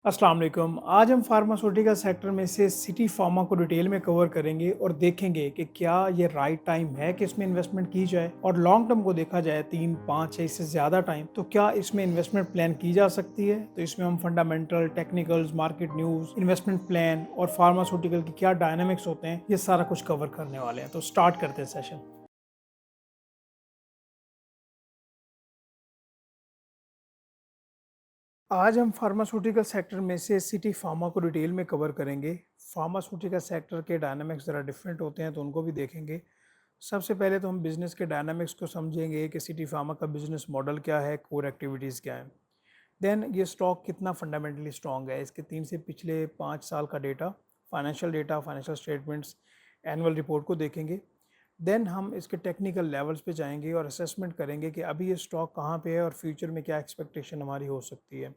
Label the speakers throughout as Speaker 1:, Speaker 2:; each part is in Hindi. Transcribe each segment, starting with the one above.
Speaker 1: अस्सलाम वालेकुम। आज हम फार्मास्यूटिकल सेक्टर में से सिटी फार्मा को डिटेल में कवर करेंगे और देखेंगे कि क्या ये राइट टाइम है कि इसमें इन्वेस्टमेंट की जाए, और लॉन्ग टर्म को देखा जाए 3, 5 या इससे ज़्यादा टाइम, तो क्या इसमें इन्वेस्टमेंट प्लान की जा सकती है। तो इसमें हम fundamental, technicals, market news, investment plan और फार्मास्यूटिकल की क्या डायनामिक्स होते हैं, ये सारा कुछ कवर करने वाले हैं। तो स्टार्ट करते हैं सेशन। आज हम फार्मास्यूटिकल सेक्टर में से सिटी फार्मा को डिटेल में कवर करेंगे। फार्मास्यूटिकल सेक्टर के डायनामिक्स ज़रा डिफरेंट होते हैं, तो उनको भी देखेंगे। सबसे पहले तो हम बिज़नेस के डायनामिक्स को समझेंगे कि सिटी फार्मा का बिज़नेस मॉडल क्या है, कोर एक्टिविटीज़ क्या है। देन ये स्टॉक कितना फंडामेंटली स्ट्रॉन्ग है, इसके 3 से पिछले 5 साल का data, financial statements, annual report को देखेंगे। देन हम इसके टेक्निकल लेवल्स पे जाएंगे और असेसमेंट करेंगे कि अभी ये स्टॉक कहाँ पे है और फ्यूचर में क्या एक्सपेक्टेशन हमारी हो सकती है।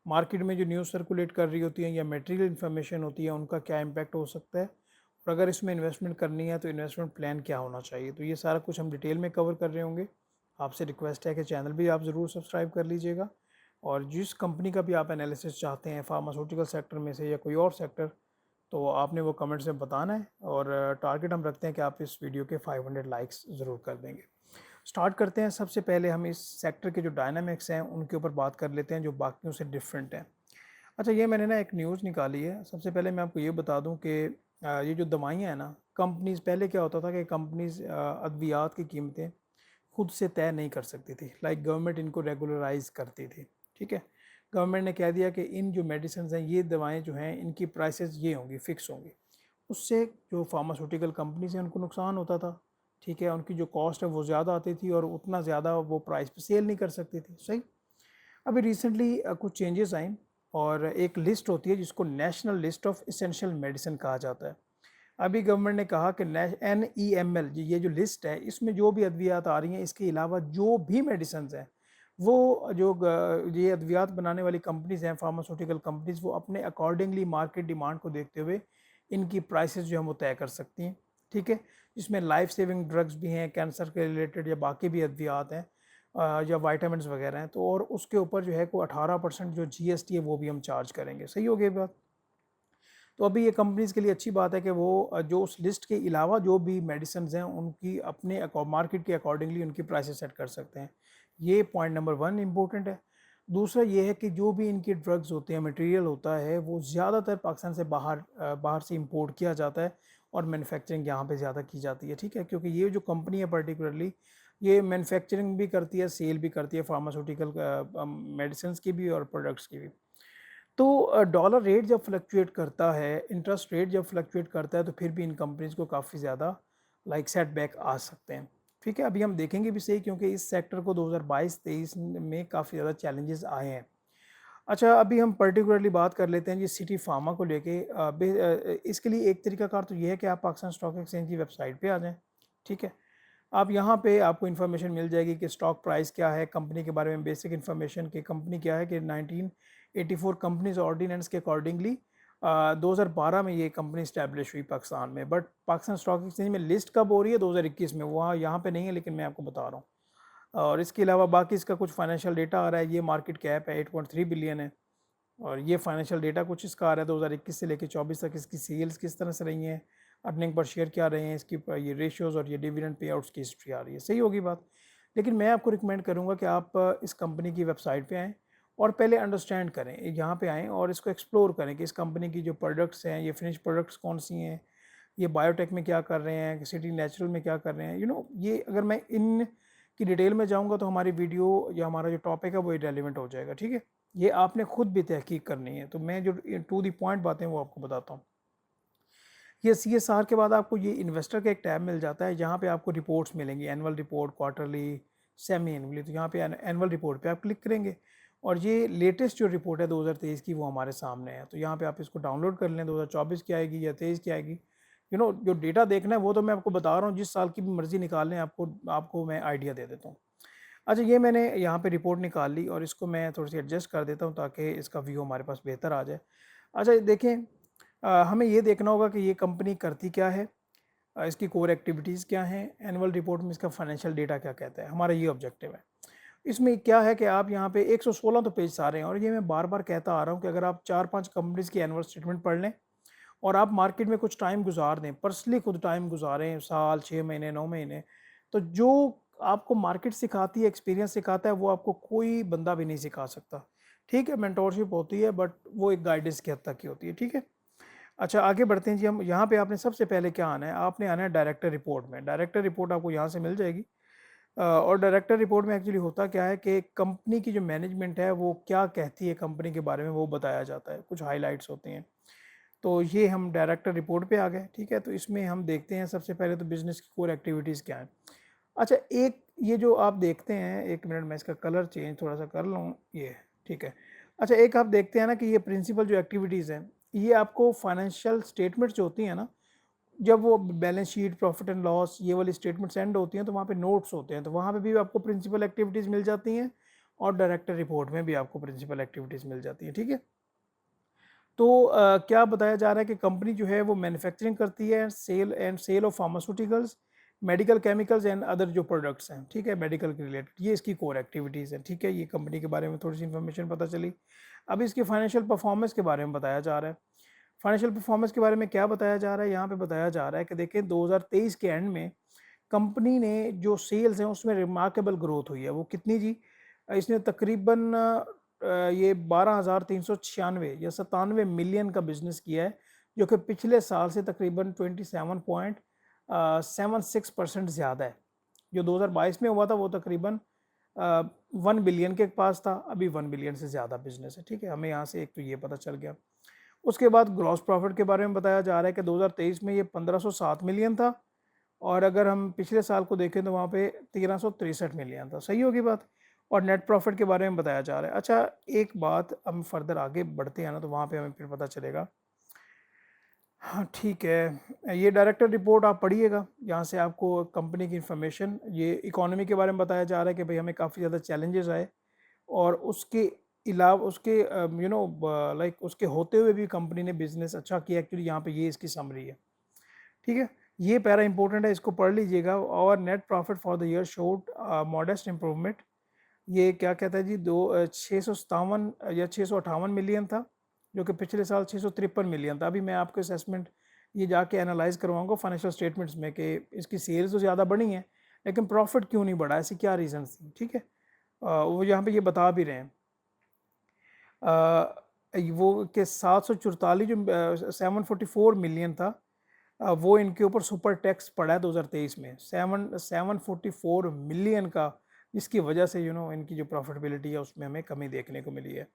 Speaker 1: मार्केट में जो न्यूज़ सर्कुलेट कर रही होती है या मटेरियल इन्फॉर्मेशन होती है, उनका क्या इम्पैक्ट हो सकता है, और अगर इसमें इन्वेस्टमेंट करनी है तो इन्वेस्टमेंट प्लान क्या होना चाहिए। तो ये सारा कुछ हम डिटेल में कवर कर रहे होंगे। आपसे रिक्वेस्ट है कि चैनल भी आप ज़रूर सब्सक्राइब कर लीजिएगा, और जिस कंपनी का भी आप एनालिसिस चाहते हैं फार्मास्यूटिकल सेक्टर में से या कोई और सेक्टर, तो आपने वो कमेंट्स में बताना है। और टारगेट हम रखते हैं कि आप इस वीडियो के 500 लाइक्स ज़रूर कर देंगे। स्टार्ट करते हैं। सबसे पहले हम इस सेक्टर के जो डायनामिक्स हैं उनके ऊपर बात कर लेते हैं, जो बाकियों से डिफरेंट हैं। अच्छा, ये मैंने ना एक न्यूज़ निकाली है। सबसे पहले मैं आपको ये बता दूं कि ये जो दवाइयाँ हैं ना, कंपनीज़ पहले क्या होता था कि कंपनीज़ अद्वियात की कीमतें खुद से तय नहीं कर सकती थी। लाइक गवर्नमेंट इनको रेगुलराइज करती थी। ठीक है, गवर्नमेंट ने कह दिया कि इन जो मेडिसिन हैं, ये दवाएं जो हैं, इनकी प्राइसेस ये होंगी, फिक्स होंगी। उससे जो फार्मास्यूटिकल कंपनीज हैं उनको नुकसान होता था। ठीक है, उनकी जो कॉस्ट है वो ज़्यादा आती थी और उतना ज़्यादा वो प्राइस पे सेल नहीं कर सकती थी। सही। अभी रिसेंटली कुछ चेंजेस आए, और एक लिस्ट होती है जिसको national list of essential medicine कहा जाता है। अभी गवर्नमेंट ने कहा कि NEML, ये जो लिस्ट है, इसमें जो भी अद्वियात आ रही हैं, इसके अलावा जो भी मेडिसिन हैं, वो जो ये अद्वियात बनाने वाली कंपनीज हैं, फार्मास्यूटिकल कंपनीज, वो अपने अकॉर्डिंगली मार्केट डिमांड को देखते हुए इनकी प्राइसेस जो है वो तय कर सकती हैं। ठीक है, इसमें लाइफ सेविंग ड्रग्स भी हैं, कैंसर के रिलेटेड या बाकी भी अद्वियात हैं, या वाइटामिन वगैरह हैं, तो और उसके ऊपर जो है को 18% जो GST है वो भी हम चार्ज करेंगे। सही हो गई बात। तो अभी ये कंपनीज़ के लिए अच्छी बात है कि वो जो उस लिस्ट के अलावा जो भी मेडिसिन हैं उनकी अपने मार्केट के अकॉर्डिंगली उनकी प्राइसेस सेट कर सकते हैं। ये पॉइंट नंबर 1 इम्पोर्टेंट है। दूसरा ये है कि जो भी इनकी ड्रग्स होते हैं, मटेरियल होता है, वो ज़्यादातर पाकिस्तान से बाहर से इंपोर्ट किया जाता है, और मैन्युफैक्चरिंग यहाँ पे ज़्यादा की जाती है। ठीक है, क्योंकि ये जो कंपनी है पर्टिकुलरली, ये मैन्युफैक्चरिंग भी करती है, सेल भी करती है, फार्मास्यूटिकल मेडिसिन की भी और प्रोडक्ट्स की भी। तो डॉलर रेट जब फ्लक्चुएट करता है, इंटरेस्ट रेट जब फ्लक्चुएट करता है, तो फिर भी इन कंपनीज़ को काफ़ी ज़्यादा लाइक सेटबैक आ सकते हैं। ठीक है, अभी हम देखेंगे भी सही, क्योंकि इस सेक्टर को 2022-23 में काफ़ी ज़्यादा चैलेंजेस आए हैं। अच्छा, अभी हम पर्टिकुलरली बात कर लेते हैं जी सिटी फार्मा को लेके। इसके लिए एक तरीकाकार तो ये है कि आप पाकिस्तान स्टॉक एक्सचेंज की वेबसाइट पे आ जाएं। ठीक है, आप यहाँ पे आपको इन्फॉर्मेशन मिल जाएगी कि स्टॉक प्राइस क्या है, कंपनी के बारे में बेसिक इन्फॉर्मेशन, कि कंपनी क्या है, कि 1984 कंपनीज ऑर्डिनेंस के अकॉर्डिंगली 2012 में ये कंपनी स्टैब्लिश हुई पाकिस्तान में। बट पाकिस्तान स्टॉक एक्सचेंज में लिस्ट कब हो रही है? 2021 में। वहाँ यहाँ पे नहीं है, लेकिन मैं आपको बता रहा हूँ। और इसके अलावा बाकी इसका कुछ फाइनेंशियल डेटा आ रहा है। ये मार्केट कैप है 8.3 बिलियन है, और ये फाइनेंशियल डेटा कुछ इसका आ रहा है 2021 से लेकर 24 तक। इसकी सेल्स किस तरह से रही हैं, अर्निंग पर शेयर क्या रहे हैं, इसकी ये रेशियोज़ और ये डिविडेंड पे आउट्स की हिस्ट्री आ रही है। सही होगी बात। लेकिन मैं आपको रिकमेंड करूँगा कि आप इस कंपनी की वेबसाइट पे आएँ और पहले अंडरस्टैंड करें, यहाँ पे आएँ और इसको एक्सप्लोर करें कि इस कंपनी की जो प्रोडक्ट्स हैं, ये फिनिश प्रोडक्ट्स कौन सी हैं, ये बायोटेक में क्या कर रहे हैं, सिटी नेचुरल में क्या कर रहे हैं। ये अगर मैं इन की डिटेल में जाऊँगा तो हमारी वीडियो या हमारा जो टॉपिक है वो इरेलीवेंट हो जाएगा। ठीक है, ये आपने खुद भी तहकीक करनी है। तो मैं जो टू दी पॉइंट बातें वो आपको बताता हूँ। ये CSR के बाद आपको ये इन्वेस्टर का एक टैब मिल जाता है, जहाँ पे आपको रिपोर्ट्स मिलेंगी, annual report, quarterly, semi annually. तो यहाँ पे एनुअल रिपोर्ट पे आप क्लिक करेंगे, और ये लेटेस्ट जो रिपोर्ट है 2023 की, वो हमारे सामने है। तो यहाँ पे आप इसको डाउनलोड कर लें। 2024 की आएगी या 23 की आएगी। जो डेटा देखना है वो तो मैं आपको बता रहा हूँ, जिस साल की भी मर्जी निकाल लें, आपको आपको मैं आइडिया दे देता हूँ। अच्छा, ये मैंने यहाँ पे रिपोर्ट निकाल ली, और इसको मैं थोड़ी सी एडजस्ट कर देता हूँ ताकि इसका व्यू हमारे पास बेहतर आ जाए। अच्छा, देखें, हमें ये देखना होगा कि ये कंपनी करती क्या है, इसकी कोर एक्टिविटीज़ क्या हैं, एनुअल रिपोर्ट में इसका फाइनेंशियल डेटा क्या कहता है। हमारा ये ऑब्जेक्टिव है। इसमें क्या है कि आप यहाँ पे 116 तो पेज आ रहे हैं, और ये मैं बार बार कहता आ रहा हूँ कि अगर आप 4-5 कंपनीज की एनुअल स्टेटमेंट पढ़ लें और आप मार्केट में कुछ टाइम गुजार दें, पर्सनली खुद टाइम गुजारें, साल, 6 महीने, 9 महीने, तो जो आपको मार्केट सिखाती है, एक्सपीरियंस सिखाता है, वो आपको कोई बंदा भी नहीं सिखा सकता। ठीक है, मेंटोरशिप होती है बट वो एक गाइडेंस की हद तक की होती है। ठीक है, अच्छा आगे बढ़ते हैं जी। हम यहाँ पे आपने सबसे पहले क्या आना है, आपने आना है डायरेक्टर रिपोर्ट में। डायरेक्टर रिपोर्ट आपको यहाँ से मिल जाएगी। और डायरेक्टर रिपोर्ट में एक्चुअली होता क्या है कि कंपनी की जो मैनेजमेंट है वो क्या कहती है कंपनी के बारे में, वो बताया जाता है, कुछ हाइलाइट्स होती हैं। तो ये हम डायरेक्टर रिपोर्ट पे आ गए। ठीक है, तो इसमें हम देखते हैं सबसे पहले तो बिजनेस की कोर एक्टिविटीज़ क्या हैं। अच्छा, एक ये जो आप देखते हैं, एक मिनट मैं इसका कलर चेंज थोड़ा सा कर लूँ, ये ठीक है। अच्छा, एक आप देखते हैं ना कि ये प्रिंसिपल जो एक्टिविटीज़ हैं, ये आपको फाइनेंशियल स्टेटमेंट्स जो होती हैं ना, जब वो balance sheet, profit and loss, ये वाली स्टेटमेंट सेंड होती हैं तो वहाँ पे नोट्स होते हैं, तो वहाँ पे भी आपको प्रिंसिपल एक्टिविटीज़ मिल जाती हैं, और डायरेक्टर रिपोर्ट में भी आपको प्रिंसिपल एक्टिविटीज़ मिल जाती हैं। ठीक है, तो क्या बताया जा रहा है कि कंपनी जो है वो मैन्युफैक्चरिंग करती है, sale of pharmaceuticals, medical chemicals and other जो प्रोडक्ट्स हैं। ठीक है, मेडिकल के रिलेटेड ये इसकी कोर एक्टिविटीज़ हैं। ठीक है, ये कंपनी के बारे में थोड़ी सी इन्फॉर्मेशन पता चली। अब इसकी फाइनेंशियल परफॉर्मेंस के बारे में बताया जा रहा है। फाइनेंशियल परफॉर्मेंस के बारे में क्या बताया जा रहा है, यहाँ पे बताया जा रहा है कि देखिए 2023 के एंड में कंपनी ने जो सेल्स हैं उसमें रिमार्केबल ग्रोथ हुई है। वो कितनी जी, इसने तकरीबन ये 12,396 या 97 मिलियन का बिजनेस किया है, जो कि पिछले साल से तकरीबन 27.76% ज़्यादा है। जो 2022 में हुआ था वो तकरीबन 1 बिलियन के पास था, अभी 1 बिलियन से ज़्यादा बिजनेस है। ठीक है, हमें यहाँ से एक तो ये पता चल गया। उसके बाद ग्रॉस प्रॉफिट के बारे में बताया जा रहा है कि 2023 में ये 1507 मिलियन था, और अगर हम पिछले साल को देखें तो वहाँ पे 1363 मिलियन था। सही होगी बात। और नेट प्रॉफिट के बारे में बताया जा रहा है। अच्छा, एक बात हम फर्दर आगे बढ़ते हैं ना, तो वहाँ पे हमें फिर पता चलेगा। हाँ ठीक है, ये डायरेक्टर रिपोर्ट आप पढ़िएगा, यहाँ से आपको कंपनी की इन्फॉर्मेशन, ये इकोनॉमी के बारे में बताया जा रहा है कि भाई हमें काफ़ी ज़्यादा चैलेंजेस आए, और उसके अलावा उसके लाइक उसके होते हुए भी कंपनी ने बिजनेस अच्छा किया। एक्चुअली यहाँ पे ये इसकी समरी है। ठीक है, ये पैरा इंपॉर्टेंट है, इसको पढ़ लीजिएगा। और net profit for the year showed modest improvement. ये क्या कहता है जी, 657 या 658 मिलियन था, जो कि पिछले साल 653 मिलियन था। अभी मैं आपको असेसमेंट ये जाके एनालाइज करवाऊंगा फाइनेंशियल स्टेटमेंट्स में कि इसकी सेल्स तो ज़्यादा बढ़ी हैं लेकिन प्रॉफिट क्यों नहीं बढ़ा, ऐसी क्या रीज़न थी। ठीक है, वो यहाँ पे ये बता भी रहे हैं। वो कि 744 जो 744 मिलियन था, वो इनके ऊपर सुपर टैक्स पड़ा है 2023 में 744 मिलियन का, जिसकी वजह से इनकी जो प्रॉफिटेबिलिटी है उसमें हमें कमी देखने को मिली है।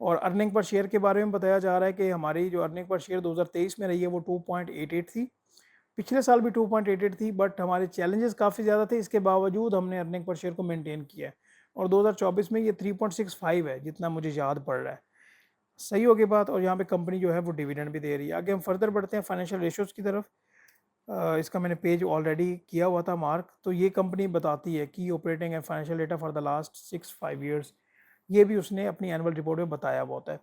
Speaker 1: और अर्निंग पर शेयर के बारे में बताया जा रहा है कि हमारी जो अर्निंग पर शेयर 2023 में रही है वो 2.88 थी। पिछले साल भी 2.88 थी, बट हमारे चैलेंजेस काफ़ी ज़्यादा थे, इसके बावजूद हमने अर्निंग पर शेयर को मेंटेन किया है। और 2024 में ये 3.65 है, जितना मुझे याद पड़ रहा है। सही होगी बात। और यहाँ पे कंपनी जो है वो डिविडेंड भी दे रही है। आगे हम फर्दर बढ़ते हैं फाइनेंशियल रेशियोज़ की तरफ। इसका मैंने पेज ऑलरेडी किया हुआ था मार्क। तो ये कंपनी बताती है कि operating and financial data for the last 6-5 years, ये भी उसने अपनी एनुअल रिपोर्ट में बताया हुआ होता है।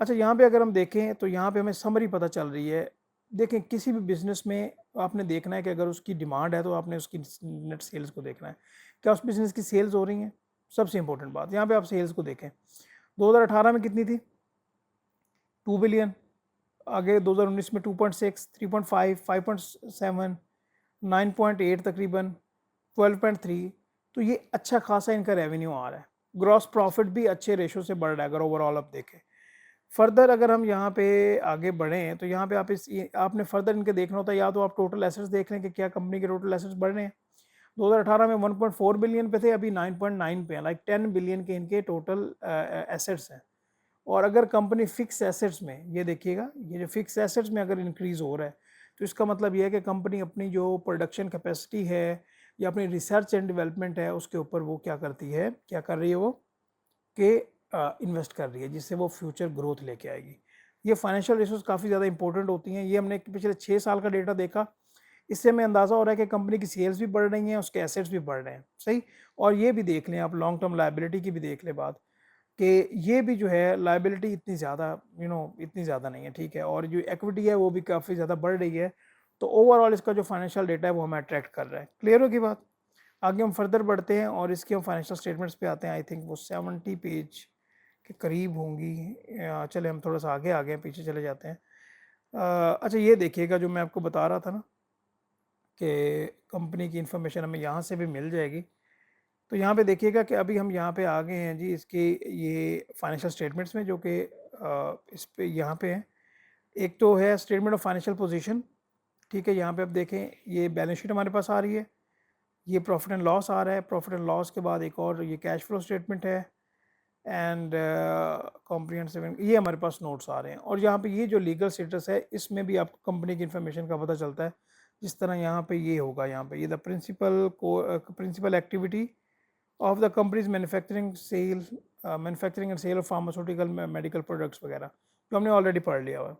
Speaker 1: अच्छा, यहाँ पे अगर हम देखें तो यहाँ पे हमें समरी पता चल रही है। देखें, किसी भी बिजनेस में आपने देखना है कि अगर उसकी डिमांड है तो आपने उसकी नेट सेल्स को देखना है, क्या उस बिज़नेस की सेल्स हो रही हैं। सबसे इंपॉर्टेंट बात, यहाँ पे आप सेल्स को देखें। 2018 में कितनी थी, 2 बिलियन। आगे 2019 में 2.6, 3.5, 5.7, 9.8 तकरीबन, 12.3। तो ये अच्छा खासा इनका रेवेन्यू आ रहा है। ग्रॉस प्रॉफिट भी अच्छे रेशो से बढ़ रहा है अगर ओवरऑल आप देखें। फर्दर अगर हम यहाँ पे आगे बढ़ें तो यहाँ पे आपने फर्दर इनके देखना होता है, या तो आप टोटल एसेट्स देख लें कि क्या कंपनी के टोटल एसेट्स बढ़ रहे हैं। 2018 में 1.4 बिलियन पे थे, अभी 9.9 पे हैं, लाइक 10 बिलियन के इनके टोटल एसेट्स हैं। और अगर कंपनी फिक्स एसेट्स में, ये देखिएगा, ये जो फिक्स एसेट्स में अगर इंक्रीज हो रहा है तो इसका मतलब ये है कि कंपनी अपनी जो प्रोडक्शन कैपेसिटी है या अपनी रिसर्च एंड डेवलपमेंट है उसके ऊपर वो क्या करती है, क्या कर रही है वो, कि इन्वेस्ट कर रही है, जिससे वो फ्यूचर ग्रोथ लेके आएगी। ये फाइनेंशियल रेशोज काफ़ी ज़्यादा इंपॉर्टेंट होती हैं। ये हमने पिछले 6 साल का डेटा देखा, इससे हमें अंदाज़ा हो रहा है कि कंपनी की सेल्स भी बढ़ रही हैं, उसके एसेट्स भी बढ़ रहे हैं। सही। और ये भी देख लें आप, लॉन्ग टर्म लाइबिलिटी की भी देख लें बात, कि ये भी जो है लाइबिलिटी इतनी ज़्यादा इतनी ज़्यादा नहीं है। ठीक है, और जो इक्विटी है वो भी काफ़ी ज़्यादा बढ़ रही है। तो ओवरऑल इसका जो फाइनेंशियल डेटा है वो हमें अट्रैक्ट कर रहा है। क्लियर होगी बात। आगे हम फर्दर बढ़ते हैं और इसके हम फाइनेंशियल स्टेटमेंट्स पे आते हैं। आई थिंक वो 70 पेज के करीब होंगी। चले हम थोड़ा सा आगे आ गए, पीछे चले जाते हैं। अच्छा ये देखिएगा, जो मैं आपको बता रहा था ना कि कंपनी की इंफॉर्मेशन हमें यहाँ से भी मिल जाएगी। तो यहाँ पे देखिएगा कि अभी हम यहाँ पे आ गए हैं जी इसके ये फाइनेंशियल स्टेटमेंट्स में, जो कि इस पे यहाँ पे है। एक तो है स्टेटमेंट ऑफ फाइनेंशियल पोजीशन, ठीक है। यहाँ पे आप देखें ये बैलेंस शीट हमारे पास आ रही है, ये प्रॉफिट एंड लॉस आ रहा है। प्रॉफिट एंड लॉस के बाद एक और ये कैश फ्लो स्टेटमेंट है एंड कॉम्प्रिहेंसिव, ये हमारे पास नोट्स आ रहे हैं। और यहाँ पे ये जो लीगल स्टेटस है इसमें भी आपको कंपनी की इन्फॉर्मेशन का पता चलता है। जिस तरह यहाँ पे ये होगा, यहाँ पे ये the principal activity of the company's manufacturing and sale of pharmaceutical medical products वगैरह, जो हमने ऑलरेडी पढ़ लिया हुआ है।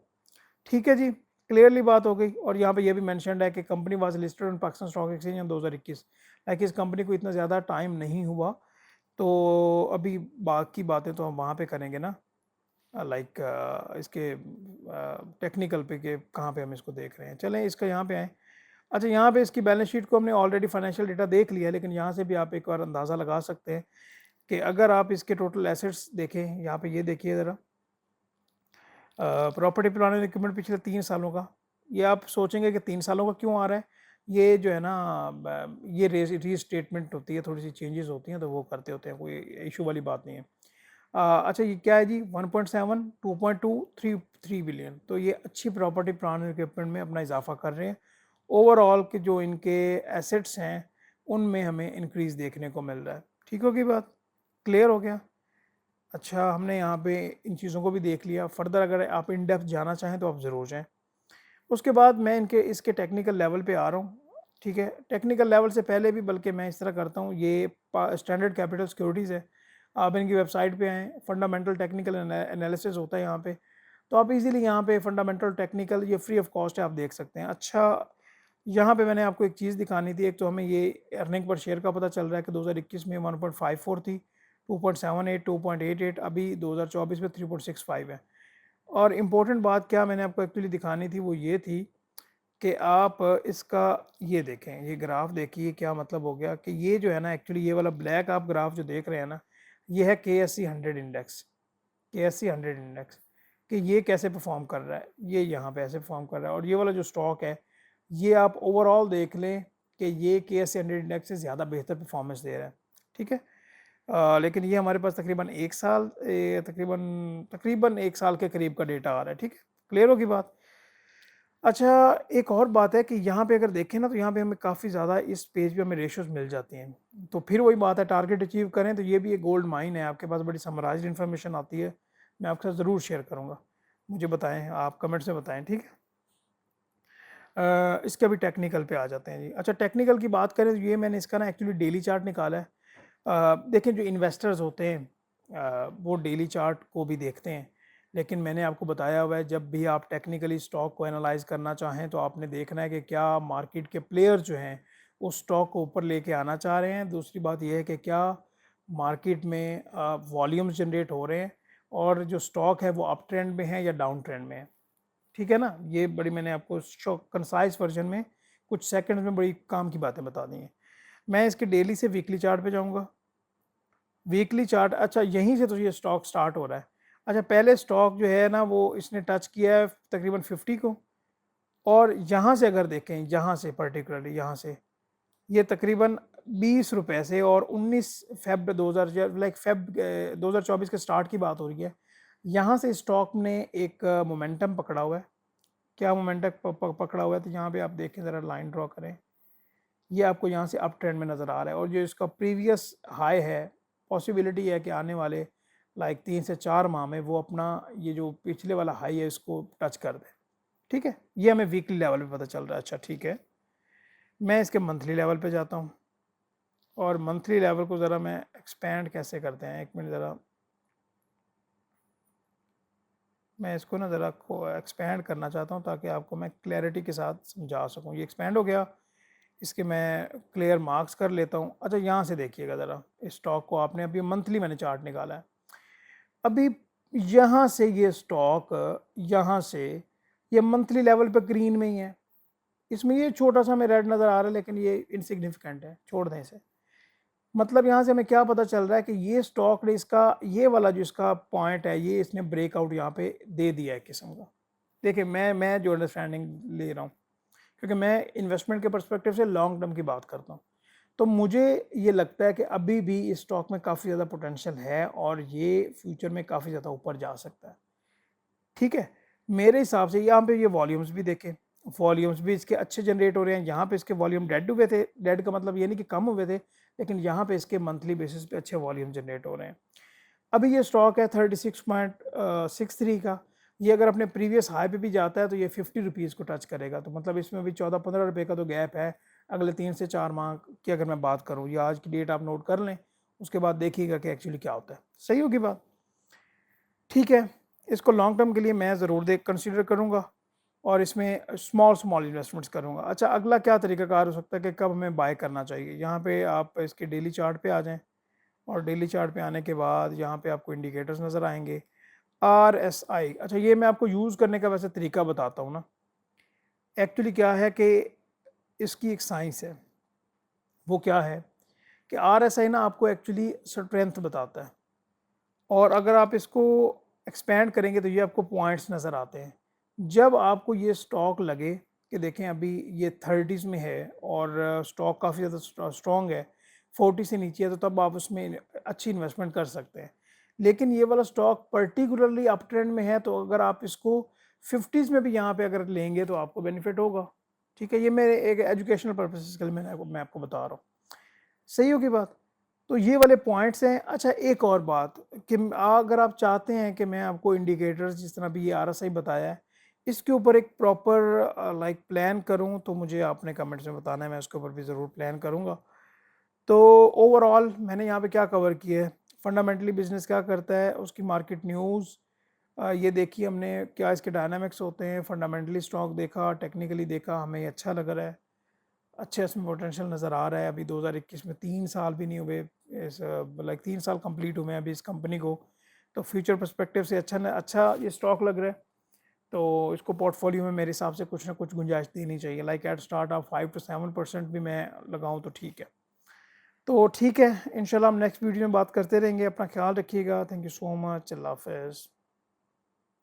Speaker 1: ठीक है जी, क्लियरली बात हो गई। और यहाँ पे ये भी मेंशन्ड है कि company was listed on Pakistan stock exchange in 2021। Like इस कंपनी को इतना ज़्यादा टाइम नहीं हुआ, तो अभी बाकी बातें तो हम वहाँ पे करेंगे ना, लाइक इसके टेक्निकल पे कि कहाँ पे हम इसको देख रहे हैं। चलें इसका यहाँ पे आएँ। अच्छा यहाँ पे इसकी बैलेंस शीट को हमने ऑलरेडी फाइनेंशियल डेटा देख लिया, लेकिन यहाँ से भी आप एक बार अंदाज़ा लगा सकते हैं कि अगर आप इसके टोटल एसेट्स देखें, यहाँ पे ये देखिए ज़रा, प्रॉपर्टी प्लांट एंड इक्विपमेंट पिछले 3 सालों का। ये आप सोचेंगे कि 3 सालों का क्यों आ रहा है, ये जो है ना ये रीस्टेटमेंट होती है, थोड़ी सी चेंजेस होती हैं तो वो करते होते हैं, कोई इशू वाली बात नहीं है। अच्छा ये क्या है जी, 1.7, 2.2, 3 बिलियन। तो ये अच्छी प्रॉपर्टी प्लांट एंड इक्विपमेंट में अपना इजाफा कर रहे हैं। ओवरऑल के जो इनके एसेट्स हैं उनमें हमें इंक्रीज़ देखने को मिल रहा है। ठीक होगी बात, क्लियर हो गया। अच्छा हमने यहाँ पे इन चीज़ों को भी देख लिया। फर्दर अगर आप इन डेप्थ जाना चाहें तो आप ज़रूर जाएँ। उसके बाद मैं इसके टेक्निकल लेवल पे आ रहा हूँ। ठीक है, टेक्निकल लेवल से पहले भी बल्कि मैं इस तरह करता हूँ, ये स्टैंडर्ड कैपिटल सिक्योरिटीज़ है। आप इनकी वेबसाइट पे आएँ, फंडामेंटल टेक्निकल एनालिसिस होता है यहाँ पे, तो आप इजीली यहाँ पे फंडामेंटल टेक्निकल ये फ्री ऑफ कॉस्ट है, आप देख सकते हैं। अच्छा यहाँ पे मैंने आपको एक चीज़ दिखानी थी। एक तो हमें ये अर्निंग पर शेयर का पता चल रहा है कि 2021 में 1.54 थी, 2.78, 2.88, अभी 2024 में 3.65 है। और इम्पोर्टेंट बात क्या मैंने आपको एक्चुअली दिखानी थी वो ये थी कि आप इसका ये देखें, ये ग्राफ देखिए क्या मतलब हो गया कि ये जो है ना, एक्चुअली ये वाला ब्लैक आप ग्राफ जो देख रहे हैं ना, ये है KSE 100 इंडेक्स। KSE 100 इंडेक्स कि ये कैसे परफॉर्म कर रहा है, ये यहाँ पे ऐसे परफॉर्म कर रहा है। और ये वाला जो स्टॉक है ये आप ओवरऑल देख लें कि ये KSE 100 इंडेक्स से ज़्यादा बेहतर परफॉर्मेंस दे रहा है। ठीक है, लेकिन ये हमारे पास तकरीबन एक साल तकरीबन एक साल के करीब का डेटा आ रहा है। ठीक है, क्लियर होगी बात। अच्छा एक और बात है कि यहाँ पे अगर देखें ना, तो यहाँ पे हमें काफ़ी ज़्यादा इस पेज पे हमें रेशोज़ मिल जाती हैं। तो फिर वही बात है, टारगेट अचीव करें तो ये भी एक गोल्ड माइन है। आपके पास बड़ी समराइज्ड इन्फॉर्मेशन आती है, मैं आपके साथ ज़रूर शेयर करूँगा। मुझे बताएं, आप कमेंट्स में बताएं। ठीक है, इसके अभी टेक्निकल पे आ जाते हैं जी। अच्छा टेक्निकल की बात करें तो ये मैंने इसका ना एक्चुअली डेली चार्ट निकाला है। देखें जो इन्वेस्टर्स होते हैं वो डेली चार्ट को भी देखते हैं, लेकिन मैंने आपको बताया हुआ है जब भी आप टेक्निकली स्टॉक को एनालाइज करना चाहें तो आपने देखना है कि क्या मार्केट के प्लेयर जो हैं उस स्टॉक को ऊपर लेके आना चाह रहे हैं। दूसरी बात यह है कि क्या मार्केट में वॉल्यूम्स जनरेट हो रहे हैं और जो स्टॉक है वो अप ट्रेंड में है या डाउन ट्रेंड में है। ठीक है ना, ये बड़ी मैंने आपको कंसाइज वर्जन में कुछ सेकंड्स में बड़ी काम की बातें बता दी हैं। मैं इसके डेली से वीकली चार्ट पे जाऊंगा। वीकली चार्ट, अच्छा यहीं से तो ये स्टॉक स्टार्ट हो रहा है। अच्छा पहले स्टॉक जो है ना वो इसने टच किया है तकरीबन 50 को, और यहाँ से अगर देखें, यहाँ से पर्टिकुलरली यहाँ से ये तकरीबन 20 रुपए से, और 19 फेब 2000 लाइक फेब 2024 के स्टार्ट की बात हो रही है। यहाँ से स्टॉक ने एक मोमेंटम पकड़ा हुआ है। क्या मोमेंटम पकड़ा हुआ है, तो यहाँ पे आप देखें ज़रा, लाइन ड्रॉ करें, ये आपको यहाँ से अप ट्रेंड में नज़र आ रहा है। और जो इसका प्रीवियस हाई है, पॉसिबिलिटी है कि आने वाले लाइक 3 से 4 माह में वो अपना ये जो पिछले वाला हाई है इसको टच कर दे। ठीक है, ये हमें वीकली लेवल पे पता चल रहा है। अच्छा ठीक है, मैं इसके मंथली लेवल पे जाता हूँ, और मंथली लेवल को ज़रा मैं एक्सपेंड कैसे करते हैं, एक मिनट ज़रा, मैं इसको ना ज़रा को एक्सपेंड करना चाहता हूँ ताकि आपको मैं क्लैरिटी के साथ समझा सकूँ। ये एक्सपेंड हो गया, इसके मैं क्लियर मार्क्स कर लेता हूँ। अच्छा यहाँ से देखिएगा ज़रा, इस स्टॉक को आपने अभी मंथली मैंने चार्ट निकाला है। अभी यहाँ से ये स्टॉक, यहाँ से ये मंथली लेवल पे ग्रीन में ही है। इसमें ये छोटा सा हमें रेड नज़र आ रहा है, लेकिन ये इनसिग्निफिकेंट है, छोड़ दें इसे। मतलब यहाँ से हमें क्या पता चल रहा है कि ये स्टॉक ने इसका ये वाला जो इसका पॉइंट है, ये इसने ब्रेकआउट यहाँ पे दे दिया है किस्म का। देखिए मैं जो अंडरस्टैंडिंग ले रहा हूँ, क्योंकि मैं इन्वेस्टमेंट के पर्सपेक्टिव से लॉन्ग टर्म की बात करता हूँ, तो मुझे ये लगता है कि अभी भी इस स्टॉक में काफ़ी ज़्यादा पोटेंशियल है और ये फ्यूचर में काफ़ी ज़्यादा ऊपर जा सकता है। ठीक है, मेरे हिसाब से यहाँ पे ये वॉल्यूम्स भी देखें, वॉल्यूम्स भी इसके अच्छे जनरेट हो रहे हैं। यहाँ पे इसके वॉल्यूम डेड हुए थे, डेड का मतलब ये नहीं कि कम हुए थे, लेकिन यहाँ पे इसके मंथली बेसिस पे अच्छे वॉल्यूम जनरेट हो रहे हैं। अभी ये स्टॉक है 36.63 का, ये अगर अपने प्रीवियस हाई पे भी जाता है तो ये 50 रुपीज़ को टच करेगा, तो मतलब इसमें भी 14-15 रुपये का तो गैप है अगले 3 से 4 माह की अगर मैं बात करूँ, या आज की डेट आप नोट कर लें, उसके बाद देखिएगा कि एक्चुअली क्या होता है। सही होगी बात? ठीक है, इसको लॉन्ग टर्म के लिए मैं ज़रूर देख कंसीडर करूँगा और इसमें स्मॉल इन्वेस्टमेंट्स करूँगा। अच्छा, अगला क्या तरीकाकार हो सकता है कि कब हमें बाय करना चाहिए? यहाँ पे आप इसके डेली चार्ट पे आ जाएँ और डेली चार्ट पे आने के बाद यहाँ पे आपको इंडिकेटर्स नज़र आएंगे। RSI, अच्छा ये मैं आपको यूज़ करने का वैसे तरीका बताता हूँ ना। एक्चुअली क्या है कि इसकी एक साइंस है, वो क्या है कि RSI ना आपको एक्चुअली स्ट्रेंथ बताता है, और अगर आप इसको एक्सपेंड करेंगे तो ये आपको पॉइंट्स नज़र आते हैं। जब आपको ये स्टॉक लगे कि देखें अभी ये 30s में है और स्टॉक काफ़ी ज़्यादा स्ट्रॉन्ग है, 40 से नीचे है, तो तब आप उसमें अच्छी इन्वेस्टमेंट कर सकते हैं। लेकिन ये वाला स्टॉक पर्टिकुलरली अप ट्रेंड में है, तो अगर आप इसको 50s में भी यहाँ पे अगर लेंगे तो आपको बेनिफिट होगा। ठीक है, ये मेरे एक एजुकेशनल पर्पसेस के लिए मैं आपको बता रहा हूँ। सही होगी बात? तो ये वाले पॉइंट्स हैं। अच्छा, एक और बात कि अगर आप चाहते हैं कि मैं आपको इंडिकेटर्स जिस तरह भी ये RSI बताया है, इसके ऊपर एक प्रॉपर लाइक प्लान करूं, तो मुझे आपने कमेंट्स में बताना है, मैं उसके ऊपर भी ज़रूर प्लान करूंगा। तो ओवरऑल मैंने यहाँ पे क्या कवर किया है, फंडामेंटली बिजनेस क्या करता है, उसकी मार्केट न्यूज़ ये देखी हमने, क्या इसके डायनामिक्स होते हैं, फंडामेंटली स्टॉक देखा, टेक्निकली देखा, हमें ये अच्छा लग रहा है, अच्छे इसमें पोटेंशियल नज़र आ रहा है। अभी 2021 में 3 साल भी नहीं हुए, इस लाइक 3 साल कंप्लीट हुए हैं अभी इस कंपनी को, तो फ्यूचर पर्सपेक्टिव से अच्छा ये स्टॉक लग रहा है। तो इसको पोर्टफोलियो में मेरे हिसाब से कुछ ना कुछ गुंजाइश देनी चाहिए, लाइक एट स्टार्ट आप 5 to 7% भी मैं लगाऊं तो ठीक है। तो ठीक है, इंशाल्लाह हम नेक्स्ट वीडियो में बात करते रहेंगे। अपना ख्याल रखिएगा। Thank you so much. अल्लाह हाफ़िज़।